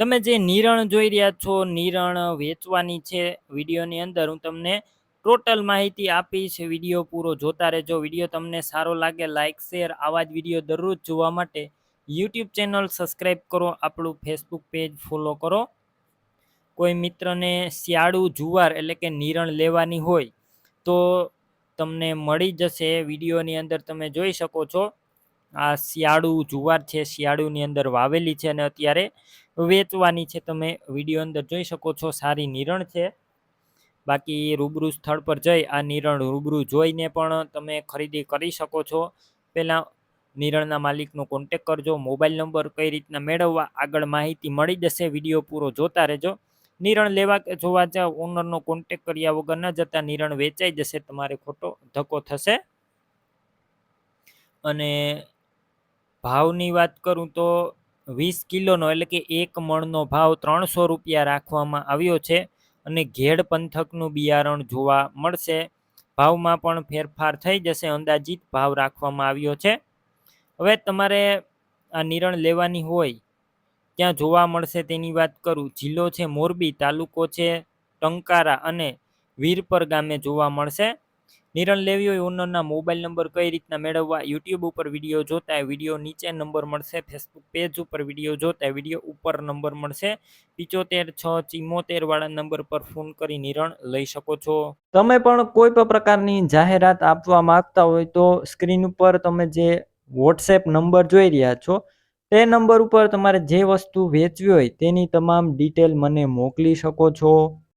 તમે જે નિરણ જોઈ રહ્યા છો, નિરણ વેચવાની છે. વિડીયોની અંદર હું તમને ટોટલ માહિતી આપીશ. વિડીયો પૂરો જોતા રહેજો. વિડીયો તમને સારો લાગે લાઇક શેર આવા જ વિડીયો દરરોજ જોવા માટે યુટ્યુબ ચેનલ સબસ્ક્રાઈબ કરો, આપણું ફેસબુક પેજ ફોલો કરો. કોઈ મિત્રને શિયાળુ જુવાર એટલે કે નિરણ લેવાની હોય તો તમને મળી જશે. વિડીયોની અંદર તમે જોઈ શકો છો આ શિયાળુ જુવાર છે, શિયાળુની અંદર વાવેલી છે અને અત્યારે વેચવાની છે. તમે વિડીયો અંદર જોઈ શકો છો સારી નિરણ છે. બાકી રૂબરૂ સ્થળ પર જઈ આ નિરણ રૂબરૂ જોઈને પણ તમે ખરીદી કરી શકો છો. પહેલાં નિરણના માલિકનો કોન્ટેક કરજો. મોબાઈલ નંબર કઈ રીતના મેળવવા આગળ માહિતી મળી જશે. વિડીયો પૂરો જોતા રહેજો. નિરણ લેવા કે જોવા જાવ, ઓનરનો કોન્ટેક કર્યા વગર ન જતા નિરણ વેચાઈ જશે, તમારે ખોટો ધક્કો થશે. અને ભાવની વાત કરું તો 20 કિલોનો એટલે કે 1 મણનો ભાવ 300 રૂપિયા રાખવામાં આવ્યો છે. અને ઘેડ પંથકનું બિયારણ જોવા મળશે. ભાવમાં પણ ફેરફાર થઈ જશે, અંદાજિત ભાવ રાખવામાં આવ્યો છે. હવે તમારે આ નિરણ લેવાની હોય ક્યાં જોવા મળશે તેની વાત કરું. જિલ્લો છે મોરબી, તાલુકો છે ટંકારા અને વીરપર ગામે જોવા મળશે. નિરણ લેવી હોય ઓનરના મોબાઈલ નંબર કઈ રીતના મેળવવા, યુટ્યુબ ઉપર વિડીયો જોતા વિડીયો નીચે નંબર મળશે. ફેસબુક પેજ ઉપર વિડીયો જોતા વિડીયો ઉપર નંબર મળશે. 75 6 74 વાળા નંબર પર ફોન કરી નિરણ લઈ શકો છો. તમે પણ કોઈ પણ પ્રકારની જાહેરાત આપવા માંગતા હોય તો સ્ક્રીન ઉપર તમે જે વોટ્સએપ નંબર જોઈ રહ્યા છો તે નંબર ઉપર તમારે જે વસ્તુ વેચવી હોય તેની તમામ ડિટેલ મને મોકલી શકો છો.